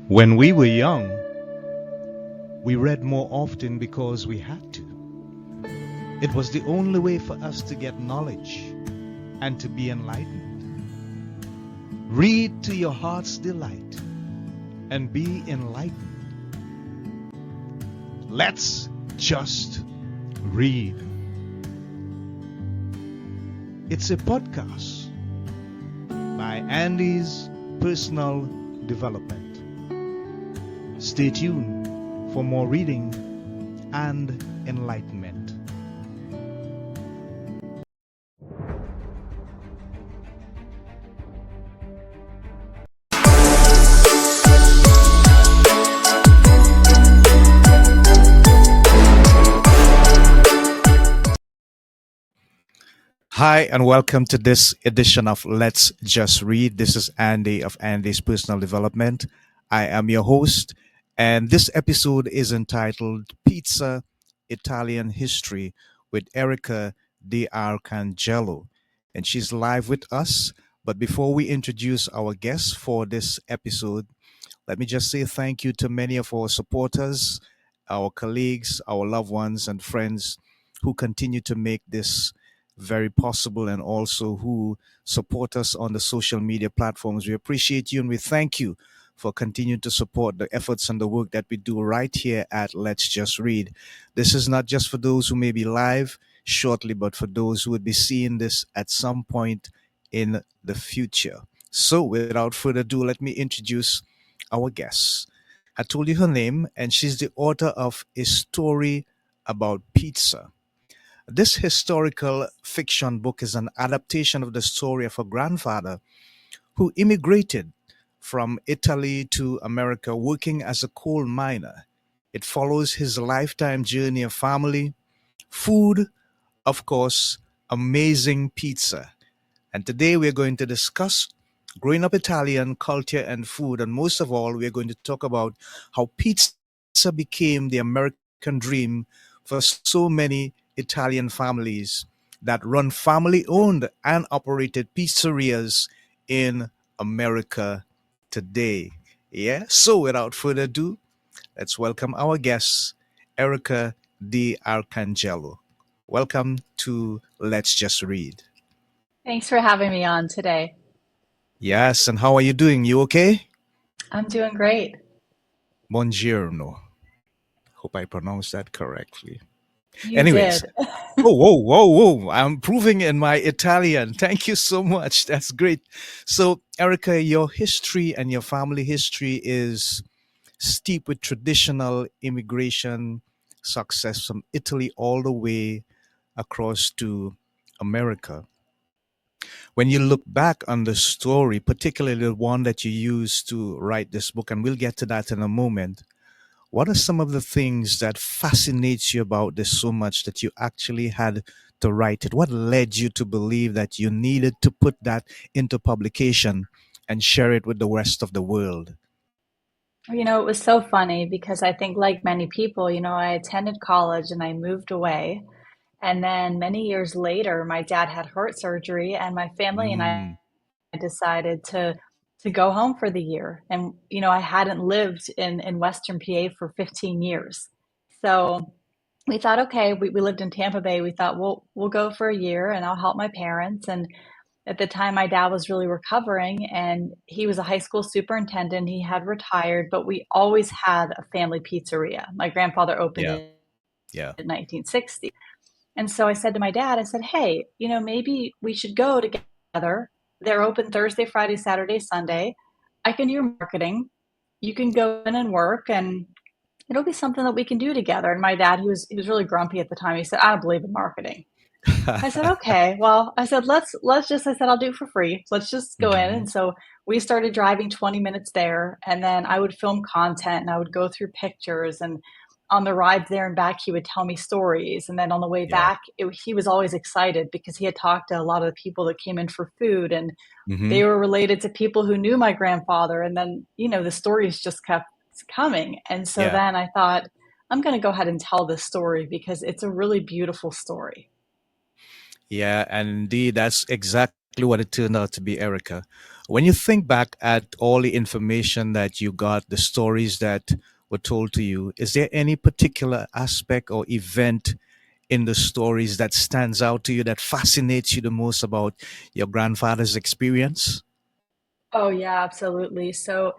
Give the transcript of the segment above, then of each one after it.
When we were young, we read more often because we had to. It was the only way for us to get knowledge and to be enlightened. Read to your heart's delight and be enlightened. Let's just read. It's a podcast by Andy's Personal Development. Stay tuned for more reading and enlightenment. Hi, and welcome to this edition of Let's Just Read. This is Andy of Andy's Personal Development. I am your host, and this episode is entitled Pizza Italian History with Erica Arcangelo. And she's live with us. But before we introduce our guest for this episode, let me just say thank you to many of our supporters, our colleagues, our loved ones, and friends who continue to make this very possible and also who support us on the social media platforms. We appreciate you and we thank you for continuing to support the efforts and the work that we do right here at Let's Just Read. This is not just for those who may be live shortly, but for those who would be seeing this at some point in the future. So without further ado, let me introduce our guest. I told you her name, and she's the author of A Story About Pizza. This historical fiction book is an adaptation of the story of a grandfather who immigrated from Italy to America working as a coal miner. It follows his lifetime journey of family, food, of course, amazing pizza. And today we're going to discuss growing up Italian culture and food. And most of all, we're going to talk about how pizza became the American dream for so many Italian families that run family owned and operated pizzerias in America today. Yeah. So without further ado, let's welcome our guest, Erica Arcangelo. Welcome to Let's Just Read. Thanks for having me on today. Yes, and how are you doing? You okay? I'm doing great. Buongiorno. Hope I pronounced that correctly. You Anyways, did. whoa. I'm improving in my Italian. Thank you so much. That's great. So, Erica, your history and your family history is steep with traditional immigration success from Italy all the way across to America. When you look back on the story, particularly the one that you used to write this book, and we'll get to that in a moment, what are some of the things that fascinates you about this so much that you actually had to write it? What led you to believe that you needed to put that into publication and share it with the rest of the world? It was so funny because I think, like many people, I attended college and I moved away. And then many years later, my dad had heart surgery, and my family and I Mm, decided to go home for the year. And, I hadn't lived in Western PA for 15 years. So we thought, okay, we lived in Tampa Bay. We thought, we'll go for a year and I'll help my parents. And at the time, my dad was really recovering and he was a high school superintendent. He had retired, but we always had a family pizzeria. My grandfather opened yeah, it yeah, in 1960. And so I said to my dad, I said, hey, maybe we should go together. They're open Thursday, Friday, Saturday, Sunday. I can do your marketing. You can go in and work and it'll be something that we can do together. And my dad, he was really grumpy at the time. He said, I don't believe in marketing. I said, okay, well, I said, I said, I'll do it for free. Let's just go in. hmm And so we started driving 20 minutes there. And then I would film content and I would go through pictures. And on the rides there and back, he would tell me stories. And then on the way yeah, back, he was always excited because he had talked to a lot of the people that came in for food. And hmm they were related to people who knew my grandfather. And then, the stories just kept coming. And so yeah. then I thought, I'm going to go ahead and tell this story because it's a really beautiful story. Yeah, and indeed, that's exactly what it turned out to be, Erica. When you think back at all the information that you got, the stories that were told to you, is there any particular aspect or event in the stories that stands out to you, that fascinates you the most about your grandfather's experience? Oh, yeah, absolutely. So,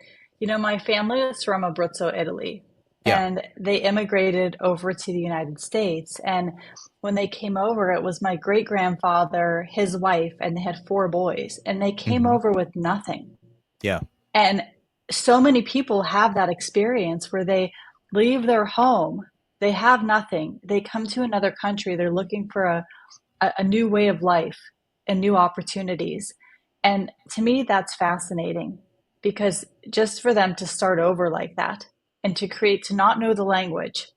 my family is from Abruzzo, Italy, Yeah. and they immigrated over to the United States. And when they came over, it was my great grandfather, his wife, and they had four boys, and they came Hmm. over with nothing. Yeah. And so many people have that experience where they leave their home, they have nothing, they come to another country, they're looking for a new way of life and new opportunities. And to me, that's fascinating because just for them to start over like that and to create, to not know the language,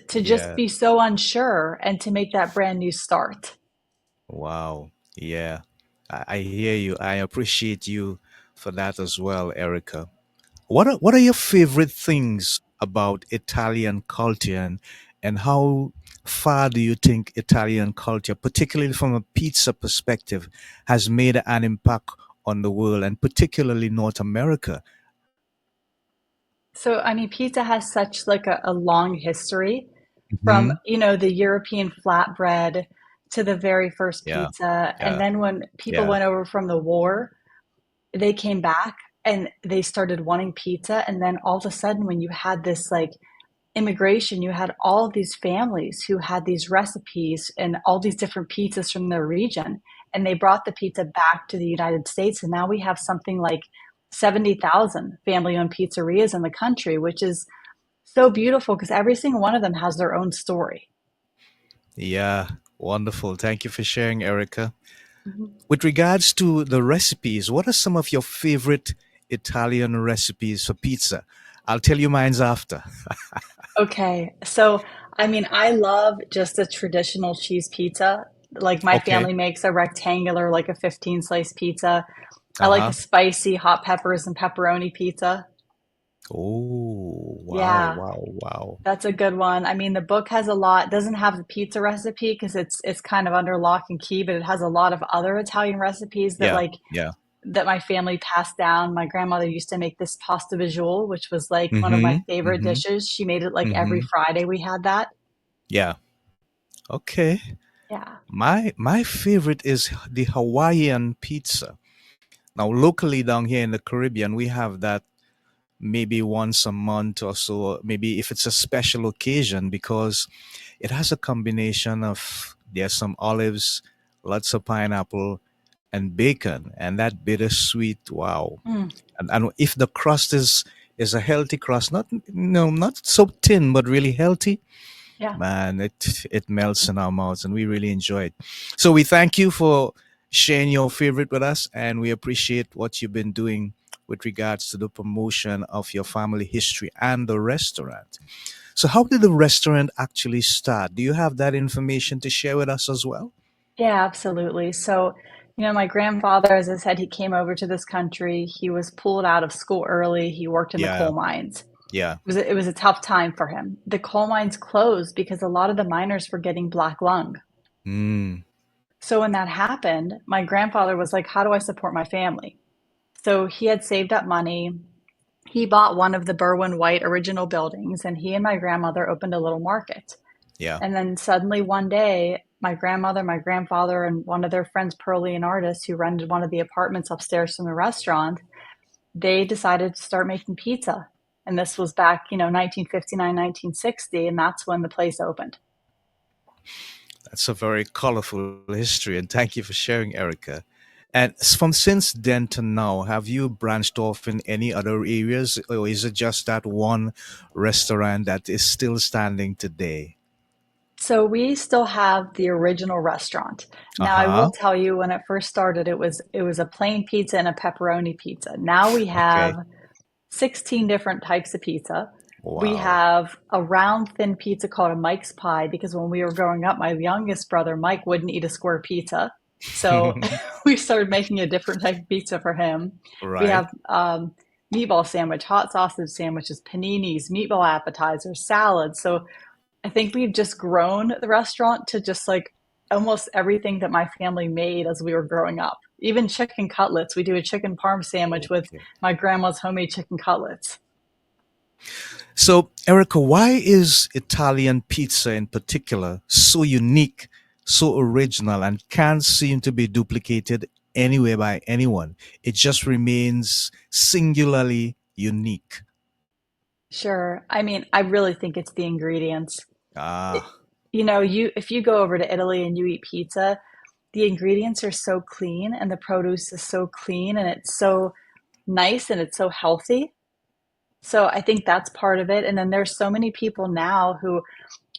to just Yeah. be so unsure and to make that brand new start. Wow. Yeah. I hear you. I appreciate you for that as well, Erica. What are your favorite things about Italian culture, and how far do you think Italian culture, particularly from a pizza perspective, has made an impact on the world and particularly North America? So, I mean, pizza has such like a long history from, Hmm. the European flatbread to the very first Yeah. pizza. And Yeah. then when people Yeah. went over from the war, they came back and they started wanting pizza. And then all of a sudden, when you had this like immigration, you had all of these families who had these recipes and all these different pizzas from their region. And they brought the pizza back to the United States. And now we have something like 70,000 family owned pizzerias in the country, which is so beautiful because every single one of them has their own story. Yeah. Wonderful. Thank you for sharing, Erica. Mhm. With regards to the recipes, what are some of your favorite Italian recipes for pizza? I'll tell you mine's after. Okay. So, I mean, I love just a traditional cheese pizza. Like my Okay. family makes a rectangular, like a 15 slice pizza. I Uh like a huh. spicy hot peppers and pepperoni pizza. Oh, wow, Yeah, wow, wow. that's a good one. I mean, the book has a lot, doesn't have the pizza recipe because it's kind of under lock and key, but it has a lot of other Italian recipes that Yeah, like yeah. that my family passed down. My grandmother used to make this pasta visual, which was like one of my Mm-hmm. favorite Mm-hmm. dishes. She made it like every Mm-hmm. Friday we had that. Yeah. Okay. Yeah. My favorite is the Hawaiian pizza. Now, locally down here in the Caribbean, we have that maybe once a month or so, maybe if it's a special occasion, because it has a combination of there's some olives, lots of pineapple, and bacon, and that bittersweet. Wow! Mm, And if the crust is a healthy crust, not no not so thin, but really healthy, yeah. man, it melts in our mouths, and we really enjoy it. So we thank you for sharing your favorite with us, and we appreciate what you've been doing with regards to the promotion of your family history and the restaurant. So how did the restaurant actually start? Do you have that information to share with us as well? Yeah, absolutely. So, my grandfather, as I said, he came over to this country. He was pulled out of school early. He worked in the Yeah, coal mines. yeah. It was a tough time for him. The coal mines closed because a lot of the miners were getting black lung. Mm, So when that happened, my grandfather was like, "How do I support my family?" So he had saved up money. He bought one of the Berwyn White original buildings, and he and my grandmother opened a little market. yeah. And then suddenly one day, my grandmother, my grandfather, and one of their friends, Pearlie, an artist who rented one of the apartments upstairs from the restaurant, they decided to start making pizza. And this was back, 1959, 1960, and that's when the place opened. That's a very colorful history, and thank you for sharing, Erica. And from since then to now, have you branched off in any other areas, or is it just that one restaurant that is still standing today? So we still have the original restaurant. Uh Now I will huh. tell you when it first started it was a plain pizza and a pepperoni pizza. Now we have Okay. 16 different types of pizza. We Wow. have a round thin pizza called a Mike's pie because when we were growing up, my youngest brother Mike wouldn't eat a square pizza. So we started making a different type of pizza for him. We Right. have meatball sandwich, hot sausage sandwiches, paninis, meatball appetizers, salads. So I think we've just grown the restaurant to just like almost everything that my family made as we were growing up. Even chicken cutlets. We do a chicken parm sandwich with Okay. my grandma's homemade chicken cutlets. So, Erica, why is Italian pizza in particular so unique, so original, and can't seem to be duplicated anywhere by anyone? It just remains singularly unique. Sure. I mean, I really think it's the ingredients. It, Ah, you if you go over to Italy and you eat pizza, the ingredients are so clean and the produce is so clean and it's so nice and it's so healthy. So I think that's part of it. And then there's so many people now who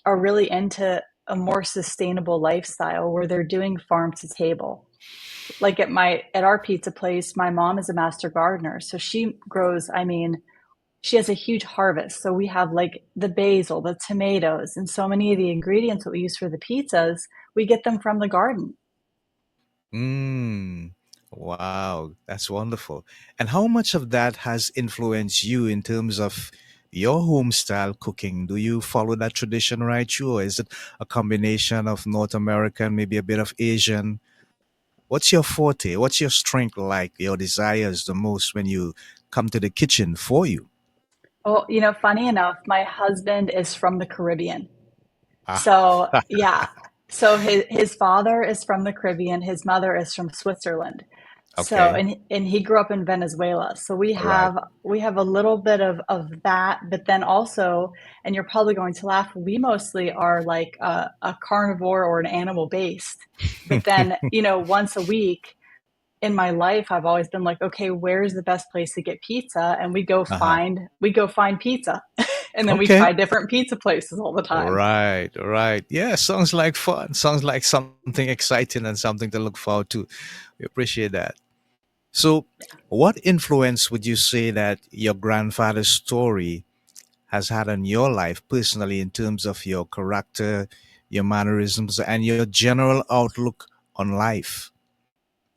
are really into a more sustainable lifestyle where they're doing farm to table. Like at our pizza place, my mom is a master gardener. So she grows, I mean, she has a huge harvest. So we have like the basil, the tomatoes, and so many of the ingredients that we use for the pizzas, we get them from the garden. mm, wow, that's wonderful. And how much of that has influenced you in terms of your home style cooking? Do you follow that tradition right through, or is it a combination of North American, maybe a bit of Asian? What's your forte? What's your strength like? Your desires the most when you come to the kitchen for you? Well, funny enough, my husband is from the Caribbean. Ah, So, yeah. So his father is from the Caribbean, his mother is from Switzerland. So, okay. and he grew up in Venezuela. So we All right. have we have a little bit of that, but then also, and you're probably going to laugh, we mostly are like a carnivore or an animal based. But then, once a week in my life, I've always been like, okay, where's the best place to get pizza? And Uh-huh. we go find pizza. And then we Okay. try different pizza places all the time. Right, right. Yeah, sounds like fun. Sounds like something exciting and something to look forward to. We appreciate that. So, what influence would you say that your grandfather's story has had on your life personally in terms of your character, your mannerisms, and your general outlook on life?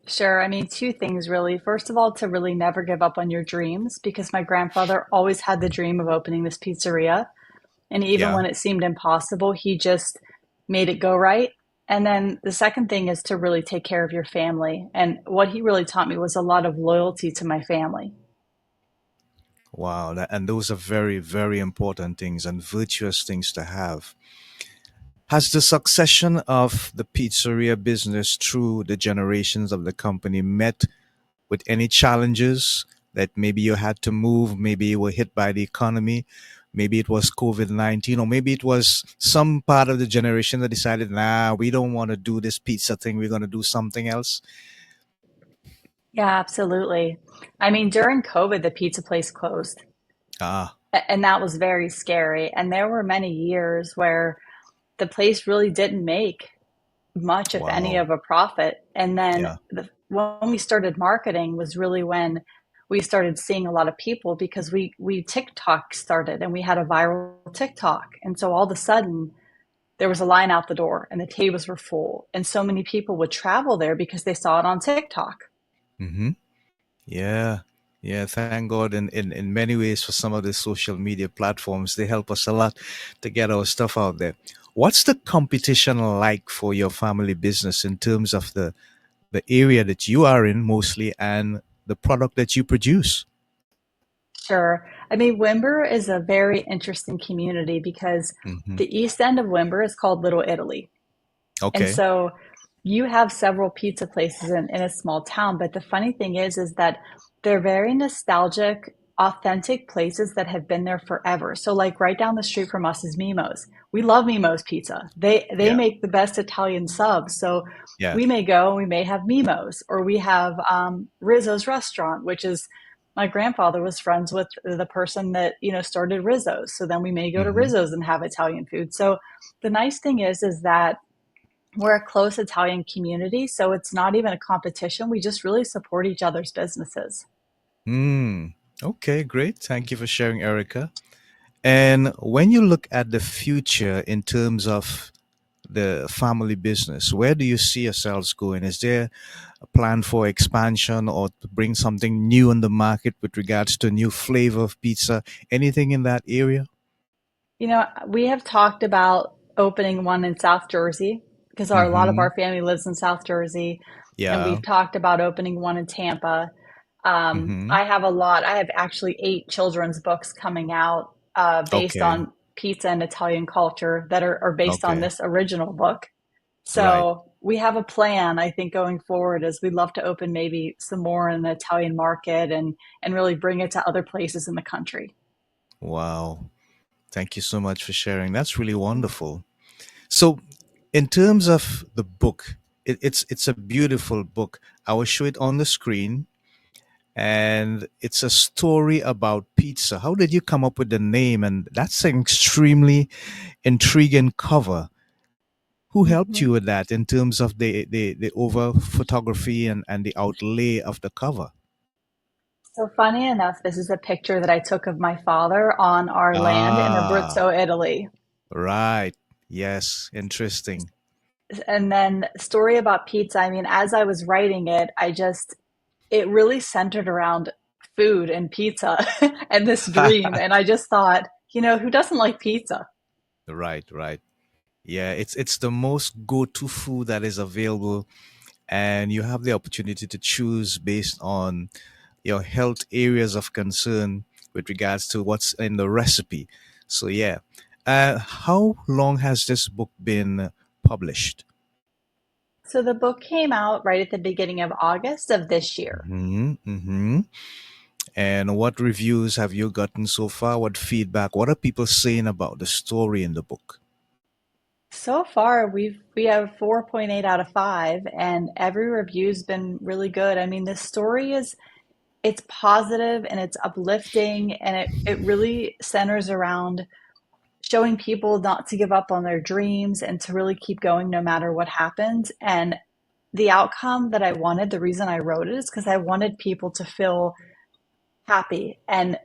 Sure. I mean, two things really. First of all, to really never give up on your dreams because my grandfather always had the dream of opening this pizzeria. And even Yeah. when it seemed impossible, he just made it go right. And then the second thing is to really take care of your family. And what he really taught me was a lot of loyalty to my family. Wow. And those are very, very important things and virtuous things to have. Has the succession of the pizzeria business through the generations of the company met with any challenges that maybe you had to move, maybe you were hit by the economy, maybe it was COVID 19, or maybe it was some part of the generation that decided, nah, we don't want to do this pizza thing, we're going to do something else? Yeah, absolutely. I mean, during COVID, the pizza place closed, Ah, and that was very scary. And there were many years where the place really didn't make much, if any, wow. of a profit. And then Yeah. when we started marketing was really when we started seeing a lot of people because we TikTok started and we had a viral TikTok. And so all of a sudden there was a line out the door and the tables were full. And so many people would travel there because they saw it on TikTok. Mm-hmm. Yeah. Yeah, thank God in many ways for some of the social media platforms. They help us a lot to get our stuff out there. What's the competition like for your family business in terms of the area that you are in mostly and the product that you produce? Sure. I mean, Wimber is a very interesting community because Hmm. the east end of Wimber is called Little Italy. And Okay. so you have several pizza places in a small town, but the funny thing is that they're very nostalgic, authentic places that have been there forever. So like right down the street from us is Mimo's. We love Mimo's pizza. They Yeah. make the best Italian subs. So Yeah. we may go and we may have Mimo's, or we have Rizzo's restaurant, which is my grandfather was friends with the person that started Rizzo's. So then we may go to Hmm. Rizzo's and have Italian food. So the nice thing is that we're a close Italian community, so it's not even a competition. We just really support each other's businesses. Mm. Okay, great. Thank you for sharing, Erica. And when you look at the future in terms of the family business, where do you see yourselves going? Is there a plan for expansion or to bring something new on the market with regards to a new flavor of pizza? Anything in that area? We have talked about opening one in South Jersey. because a lot of Mm-hmm. our family lives in South Jersey, and Yeah. we've talked about opening one in Tampa. Mm-hmm. I have I have actually 8 children's books coming out based Okay. on pizza and Italian culture that are based on Okay. this original book. Right. So we have a plan, I think, going forward is we'd love to open maybe some more in the Italian market and really bring it to other places in the country. Wow. Thank you so much for sharing. That's really wonderful. So, in terms of the book, it's a beautiful book. I will show it on the screen, and it's a story about pizza. How did you come up with the name? And that's an extremely intriguing cover. Who helped Mhm. you with that in terms of the over photography and the outlay of the cover? So funny enough, this is a picture that I took of my father on our land in Ah, Abruzzo, Italy. right. Yes, interesting. And then story about pizza. I mean, as I was writing it, it really centered around food and pizza and this dream. And I just thought, who doesn't like pizza? Right, right. Yeah, it's the most go-to food that is available, and you have the opportunity to choose based on your health areas of concern with regards to what's in the recipe. So yeah, how long has this book been published? So the book came out right at the beginning of August of this year. Hmm. Hmm. And what reviews have you gotten so far? What feedback? What are people saying about the story in the book? So far, we have 4.8 out of 5, and every review's been really good. I mean, this story is it's positive and it's uplifting, and it really centers around showing people not to give up on their dreams and to really keep going no matter what happens. And the outcome that I wanted, the reason I wrote it is because I wanted people to feel happy and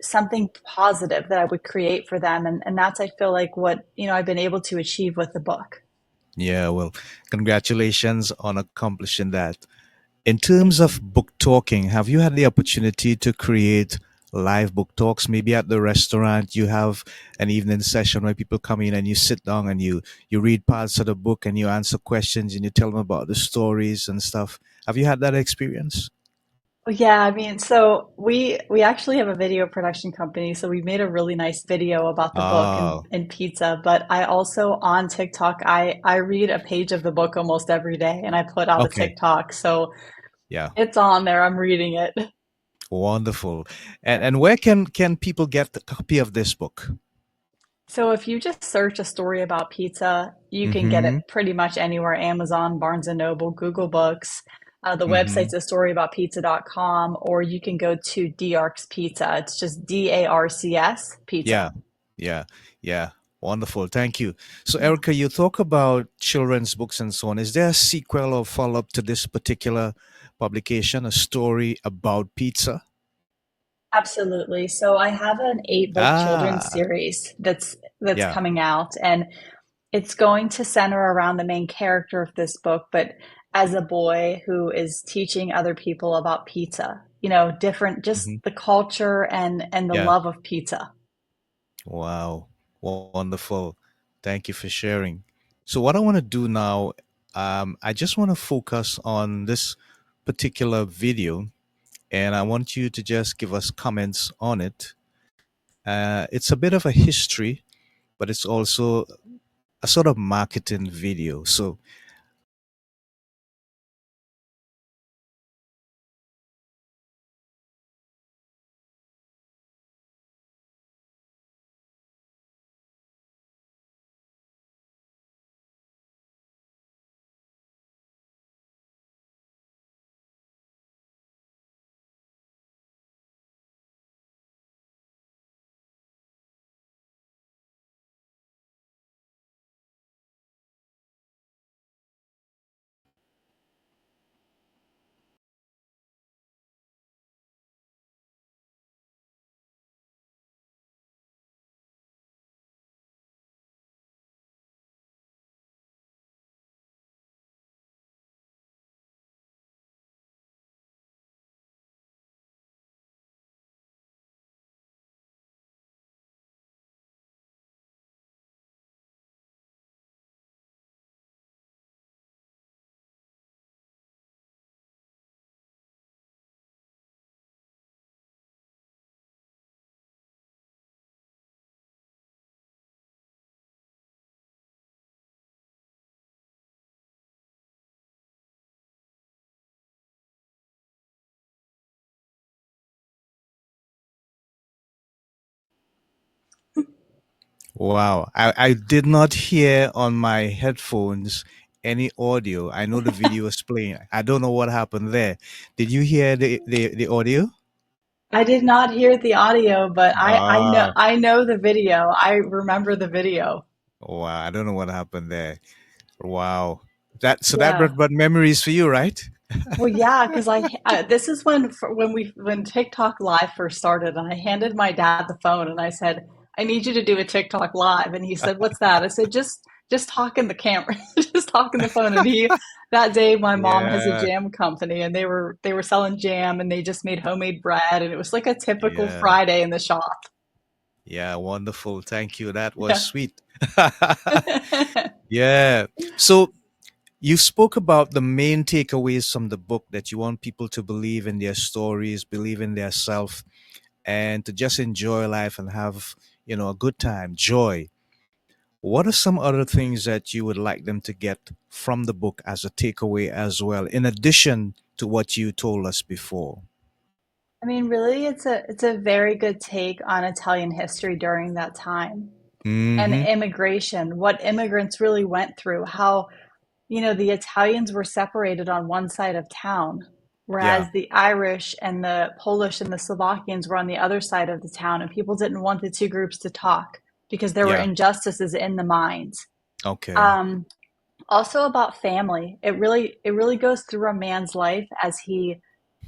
something positive that I would create for them. And that's I feel like what, I've been able to achieve with the book. Yeah, well, congratulations on accomplishing that. In terms Thank of you. book talking, have you had the opportunity to create live book talks? Maybe at the restaurant, you have an evening session where people come in and you sit down and you read parts of the book and you answer questions and you tell them about the stories and stuff. Have you had that experience? Yeah, I mean, so we actually have a video production company, so we made a really nice video about the book Oh, and pizza. But I also on TikTok, I read a page of the book almost every day, and I put out a okay. TikTok, so Yeah. it's on there. I'm reading it. Wonderful. And where can people get a copy of this book? So if you just search a story about pizza, you can get it Mm-hmm. pretty much anywhere, Amazon, Barnes and Noble, Google Books. The Mm-hmm. website's a storyaboutpizza.com, or you can go to DARC's Pizza. It's just DARCS Yeah, Pizza. yeah, yeah. Wonderful. Thank you. So, Erica, you talk about children's books and so on. Is there a sequel or follow up to this particular publication, a story about pizza? Absolutely. So I have an 8 book children's Ah, series that's yeah. coming out, and it's going to center around the main character of this book, but as a boy who is teaching other people about pizza, different, just Hmm. the culture and the Yeah. love of pizza. Wow. Wonderful. Thank you for sharing. So, what I want to do now, I just want to focus on this particular video and I want you to just give us comments on it. It's a bit of a history, but it's also a sort of marketing video. So Wow. I did not hear on my headphones any audio. I know the video was playing. I don't know what happened there. Did you hear the audio? I did not hear the audio, but Ah, I know the video. I remember the video. wow. I don't know what happened there. Wow. That Yeah. brought memories for you, right? Well, yeah, because this is when TikTok Live first started, and I handed my dad the phone, and I said, "I need you to do a TikTok Live," and he said, "What's that?" I said, "Just talk in the camera, just talk in the phone." And he that day, my mom has a Yeah. jam company, and they were selling jam, and they just made homemade bread, and it was like a typical Yeah. Friday in the shop. Yeah. Wonderful. Thank you. That was Yeah. sweet. Yeah. So you spoke about the main takeaways from the book that you want people to believe in their stories, believe in their self, and to just enjoy life and have, a good time, joy. What are some other things that you would like them to get from the book as a takeaway as well, in addition to what you told us before? I mean, really, it's a very good take on Italian history during that time and Mm-hmm. immigration, what immigrants really went through, how, the Italians were separated on one side of town, Yeah. whereas the Irish and the Polish and the Slovakians were on the other side of the town, and people didn't want the two groups to talk because there were Yeah. injustices in the mines. Okay. Um, Also about family, it really goes through a man's life as he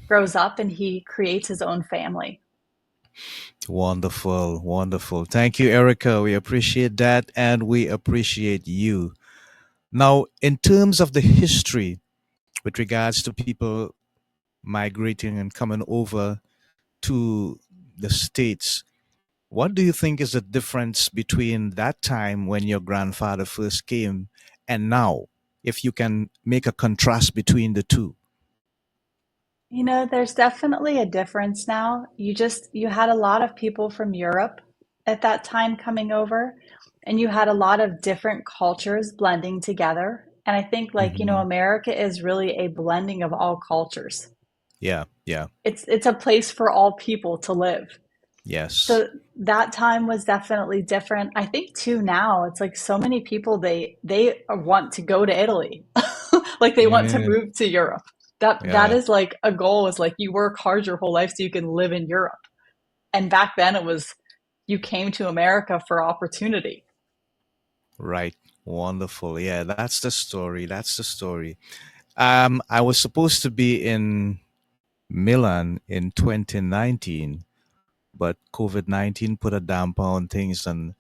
grows up and he creates his own family. Wonderful. Wonderful. Thank you, Erica. We appreciate that and we appreciate you. Now, in terms of the history with regards to people migrating and coming over to the States, what do you think is the difference between that time when your grandfather first came and now, if you can make a contrast between the two? There's definitely a difference now. You had a lot of people from Europe at that time coming over, and you had a lot of different cultures blending together. And I think like, Hmm. America is really a blending of all cultures. Yeah, yeah, It's a place for all people to live. yes. So that time was definitely different. I think too now it's like so many people they want to go to Italy. Like they want to Yeah, move to Europe. That yeah, is like a goal is like you work hard your whole life so you can live in Europe. And back then it was you came to America for opportunity. right. Wonderful. Yeah, that's the story. That's the story. I was supposed to be in Milan in 2019, but COVID-19 put a damper on things, and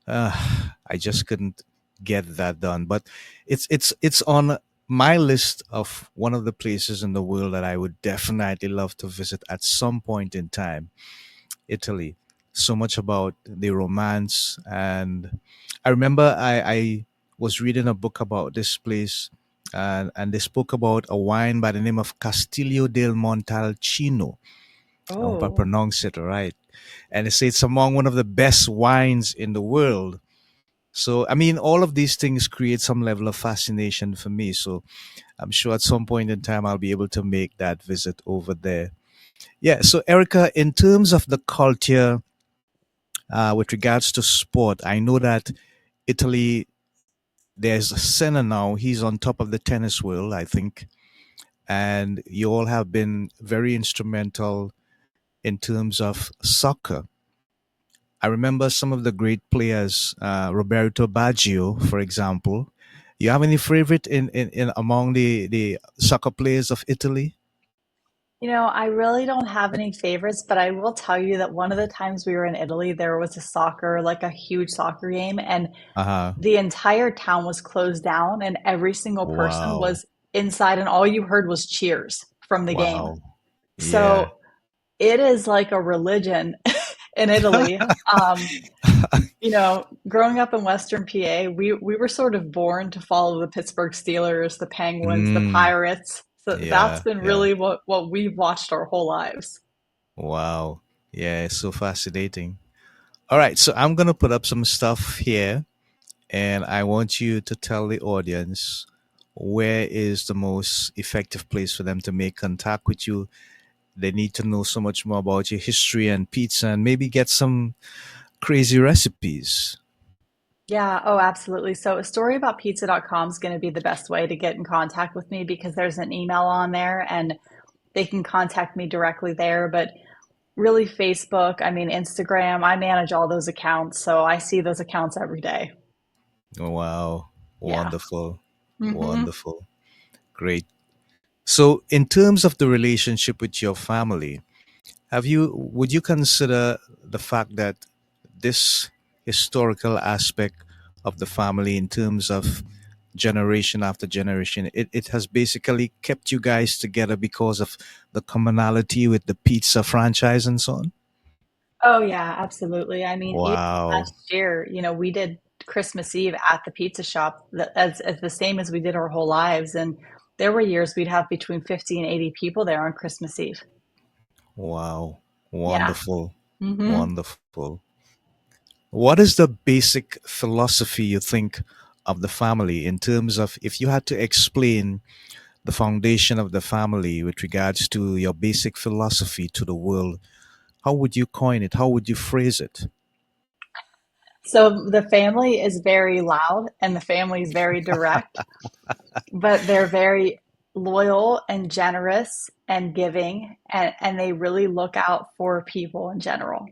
I just couldn't get that done. But it's on my list of one of the places in the world that I would definitely love to visit at some point in time. Italy. So much about the romance, and I remember I was reading a book about this place, and they spoke about a wine by the name of Castillo del Montalcino. I hope I Oh, pronounce it right. And they say it's among one of the best wines in the world. So, I mean, all of these things create some level of fascination for me. So, I'm sure at some point in time I'll be able to make that visit over there. Yeah. So, Erica, in terms of the culture, with regards to sport, I know that Italy, there's Senna now. He's on top of the tennis world, I think. And you all have been very instrumental in terms of soccer. I remember some of the great players, Roberto Baggio, for example. You have any favorite in among the soccer players of Italy? I really don't have any favorites, but I will tell you that one of the times we were in Italy, there was like a huge soccer game, and Uh huh. the entire town was closed down and every single person Wow. was inside and all you heard was cheers from the game. Wow. Yeah. So it is like a religion in Italy. Growing up in Western PA, we were sort of born to follow the Pittsburgh Steelers, the Penguins, the Mm, Pirates. So that's yeah. been Yeah. really what we've watched our whole lives. Wow. Yeah. It's so fascinating. All right. So I'm going to put up some stuff here, and I want you to tell the audience where is the most effective place for them to make contact with you. They need to know so much more about your history and pizza and maybe get some crazy recipes. Yeah, oh, absolutely. So, a story about pizza.com is going to be the best way to get in contact with me because there's an email on there and they can contact me directly there. But really, Facebook, I mean, Instagram, I manage all those accounts. So, I see those accounts every day. Wow. Yeah. Wonderful. Hmm. Wonderful. Great. So, in terms of the relationship with your family, would you consider the fact that this historical aspect of the family, in terms of generation after generation, it has basically kept you guys together because of the commonality with the pizza franchise and so on? Oh, yeah, absolutely. I mean, even Wow. last year, we did Christmas Eve at the pizza shop as the same as we did our whole lives. And there were years we'd have between 50 and 80 people there on Christmas Eve. Wow. Yeah. Wonderful. Hmm. Wonderful. What is the basic philosophy you think of the family, in terms of if you had to explain the foundation of the family with regards to your basic philosophy to the world? How would you coin it? How would you phrase it? So the family is very loud and the family is very direct, but they're very loyal and generous and giving, and they really look out for people in general.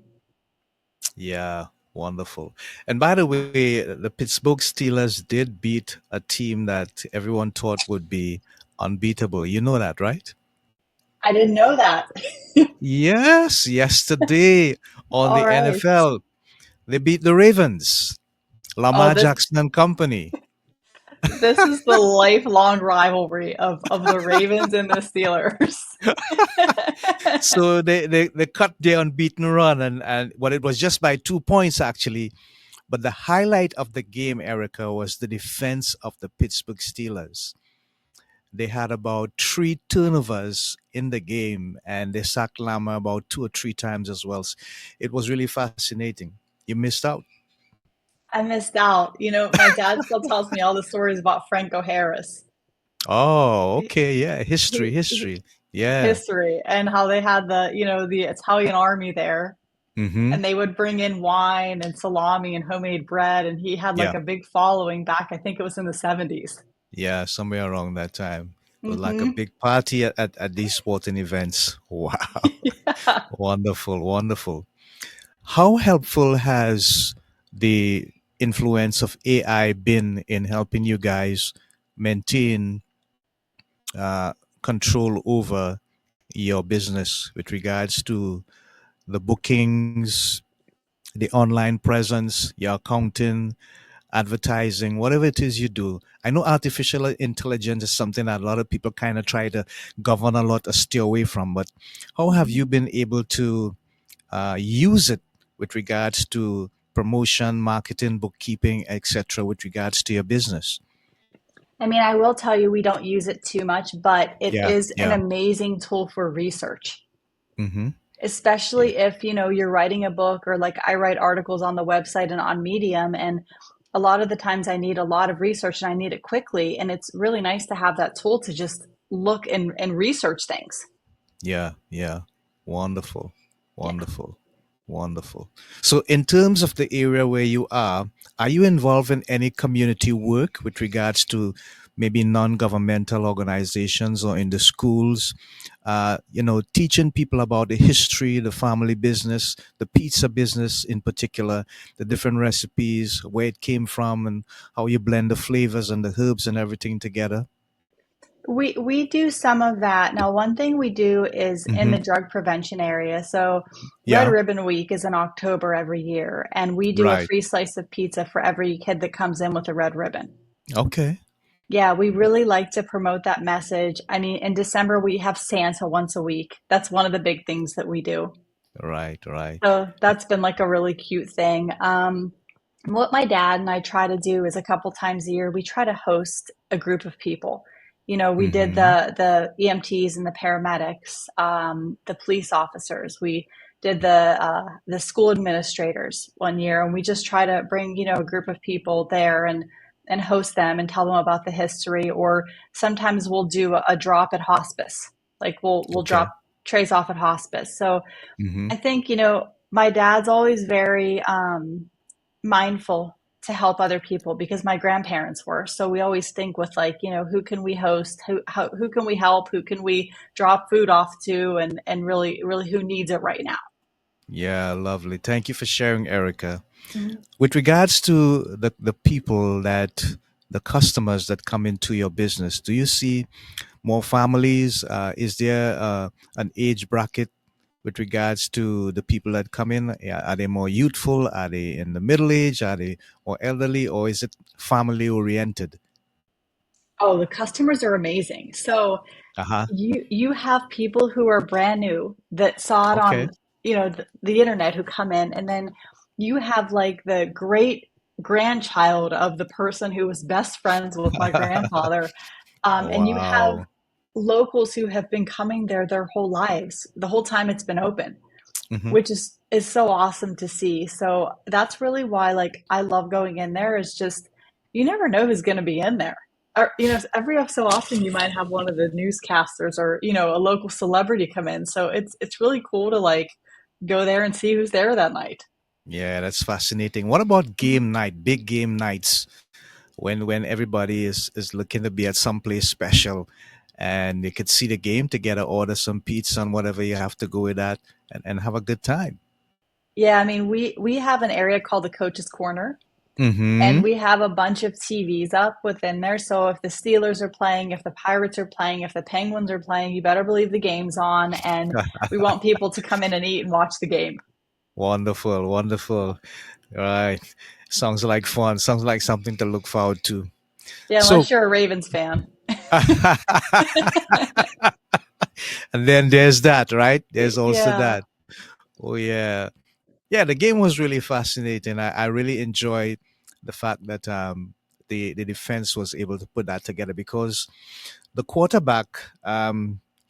Yeah, wonderful. And by the way, the Pittsburgh Steelers did beat a team that everyone thought would be unbeatable. You know that, right? I didn't know that. Yes, yesterday on All the right. NFL, they beat the Ravens, Oh, Lamar Jackson and company. this is the lifelong rivalry of the Ravens and the Steelers. So they cut their unbeaten run, and well, it was just by 2 points actually. But the highlight of the game, Erica, was the defense of the Pittsburgh Steelers. They had about three turnovers in the game, and they sacked Lama about two or three times as well. It was really fascinating. You missed out. I missed out. My dad still tells me all the stories about Franco Harris. Oh, He, okay. Yeah. History, he history. Yeah. history and how they had the Italian army there Mm-hmm. and they would bring in wine and salami and homemade bread and he had like Yeah. a big following back, I think it was in the 70s. Yeah. Somewhere around that time. It was like a Hmm. big party at these sporting events. Wow. Yeah. Wonderful. Wonderful. How helpful has the influence of AI been in helping you guys maintain uh, control over your business with regards to the bookings, the online presence, your accounting, advertising, whatever it is you do? I know artificial intelligence is something that a lot of people kind of try to govern a lot or steer away from, but how have you Mhm. been able to use it with regards to promotion, marketing, bookkeeping, etc., with regards to your business? I mean, I will tell you we don't use it too much, but it Yeah, is an yeah. amazing tool for research, Mm-hmm. Yeah, especially if you're writing a book or like I write articles on the website and on Medium, and a lot of the times I need a lot of research and I need it quickly, and it's really nice to have that tool to just look and research things. yeah, yeah. Wonderful, Yeah. wonderful, wonderful. So, in terms of the area where you are you involved in any community work with regards to maybe non-governmental organizations or in the schools? Teaching people about the history, the family business, the pizza business in particular, the different recipes, where it came from, and how you blend the flavors and the herbs and everything together. We do some of that. Now, one thing we do is in Hmm. the drug prevention area. So, Red Yeah. Ribbon Week is in October every year, and we do a Right. free slice of pizza for every kid that comes in with a red ribbon. Okay. Yeah, we really like to promote that message. I mean, in December, we have Santa once a week. That's one of the big things that we do. Right. Right. So, that's been like a really cute thing. What my dad and I try to do is a couple times a year, we try to host a group of people. We did Hmm. the EMTs and the paramedics, the police officers. We did the school administrators one year, and we just try to bring a group of people there and host them and tell them about the history. Or sometimes we'll do a drop at hospice, like we'll Okay. drop trays off at hospice. So Hmm. I think my dad's always very mindful to help other people because my grandparents were. So we always think with like, who can we host? Who can we help? Who can we drop food off to? And really, really who needs it right now? Yeah, lovely. Thank you for sharing, Erica. Mhm. With regards to the people the customers that come into your business, do you see more families? Is there an age bracket with regards to the people that come in? Yeah, are they more youthful? Are they in the middle age? Are they more elderly? Or is it family oriented? Oh, the customers are amazing. So Uh huh. you have people who are brand new that saw it Okay. on, the internet who come in, and then you have like the great grandchild of the person who was best friends with my grandfather. And you have Wow. locals who have been coming there their whole lives, the whole time it's been open, Hmm. which is so awesome to see. So that's really why like I love going in there is just you never know who's going to be in there. Or, every so often you might have one of the newscasters or a local celebrity come in. So it's really cool to like go there and see who's there that night. Yeah, that's fascinating. What about game night, big game nights, when everybody is looking to be at some place special, and you could see the game together, order some pizza and whatever you have to go with that, and have a good time. Yeah, I mean we have an area called the Coach's Corner. And Mm-hmm. we have a bunch of TVs up within there. So if the Steelers are playing, if the Pirates are playing, if the Penguins are playing, you better believe the game's on. And we want people to come in and eat and watch the game. Wonderful, wonderful. Right. Sounds like fun. Sounds like something to look forward to. Yeah, So, unless you're a Ravens fan. and then there's that, right? There's also Yeah. that. Oh, yeah. Yeah, the game was really fascinating. I really enjoyed the fact that the defense was able to put that together because the quarterback,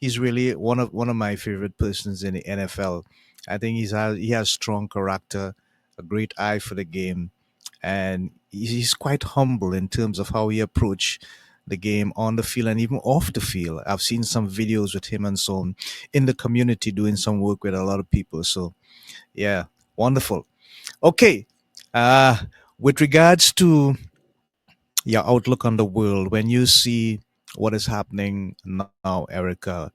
he's really one of my favorite persons in the NFL. I think he has strong character, a great eye for the game, and he's quite humble in terms of how he approach the game on the field and even off the field. I've seen some videos with him and so on in the community doing some work with a lot of people. So yeah, wonderful. Okay, uh, with regards to your outlook on the world, when you see what is happening now, Erica,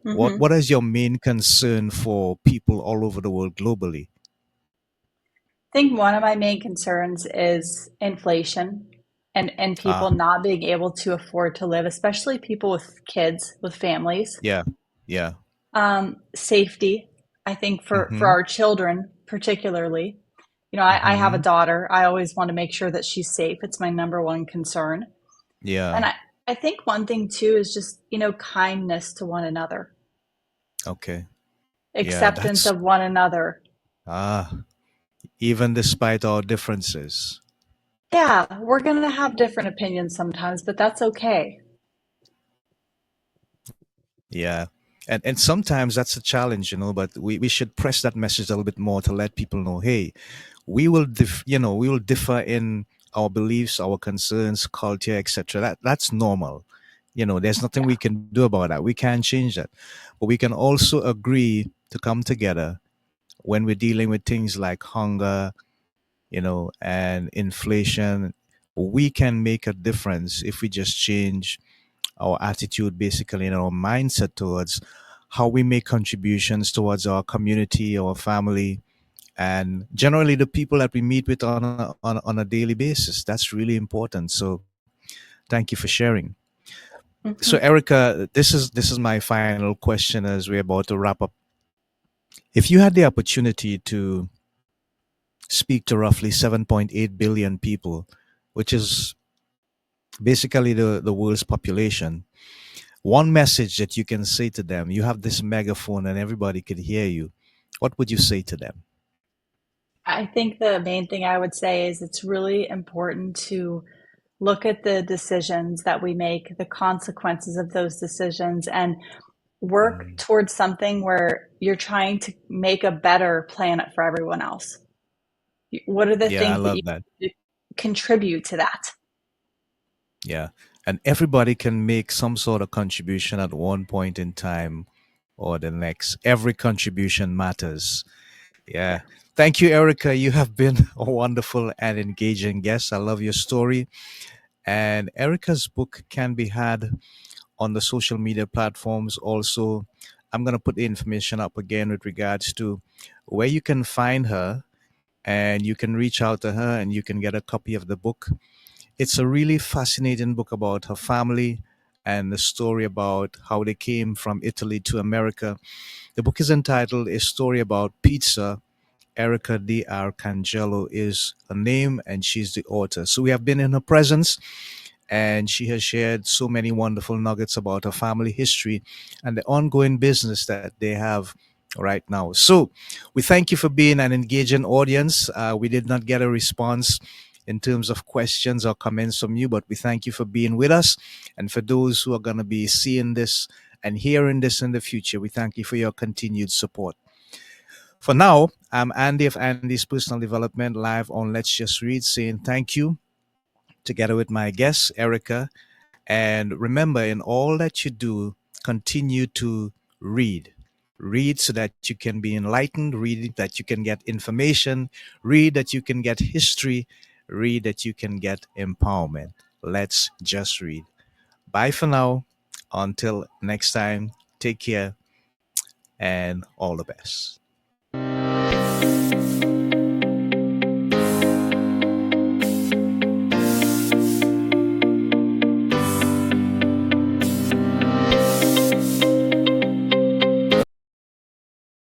what Hmm. is your main concern for people all over the world globally? I think one of my main concerns is inflation and Ah, people not being able to afford to live, especially people with kids, with families. yeah, yeah. Safety, I think for Mm-hmm. our children particularly. I have a Mm-hmm. daughter. I always want to make sure that she's safe. It's my number one concern. Yeah. And I think one thing too is just, kindness to one another, Okay. Yeah, acceptance that's of one another. ah. Even despite our differences. Yeah, we're going to have different opinions sometimes, but that's okay. Yeah. And sometimes that's a challenge, but we should press that message a little bit more to let people know, hey, we will differ in our beliefs, our concerns, culture, etc. That's normal. There's nothing Yeah. we can do about that. We can't change that. But we can also agree to come together when we're dealing with things like hunger, and inflation. We can make a difference if we just change our attitude, basically, our mindset towards how we make contributions towards our community, our family, and generally the people that we meet with on a daily basis. That's really important. So thank you for sharing. So Hmm. Erica, this is my final question as we're about to wrap up. If you had the opportunity to speak to roughly 7.8 billion people, which is basically the world's population, one message that you can say to them, you have this megaphone and everybody could hear you, what would you say to them? I think the main thing I would say is it's really important to look at the decisions that we make, the consequences of those decisions, and work Mm. towards something where you're trying to make a better planet for everyone else. What are the Yeah, I things that you love that. contribute to that? Yeah. And everybody can make some sort of contribution at one point in time or the next. Every contribution matters. Yeah. Yeah. Thank you, Erica. You have been a wonderful and engaging guest. I love your story. And Erica's book can be had on the social media platforms. Also, I'm going to put the information up again with regards to where you can find her, and you can reach out to her and you can get a copy of the book. It's a really fascinating book about her family and the story about how they came from Italy to America. The book is entitled A Story About Pizza. Erica D. Arcangelo is her name, and she's the author. So we have been in her presence, and she has shared so many wonderful nuggets about her family history and the ongoing business that they have right now. So we thank you for being an engaging audience. We did not get a response in terms of questions or comments from you, but we thank you for being with us. And for those who are going to be seeing this and hearing this in the future, we thank you for your continued support. For now, I'm Andy of Andy's Personal Development live on Let's Just Read, saying thank you together with my guest, Erica. And remember, in all that you do, continue to read. Read so that you can be enlightened, read that you can get information, read that you can get history, read that you can get empowerment. Let's just read. Bye for now. Until next time, take care and all the best.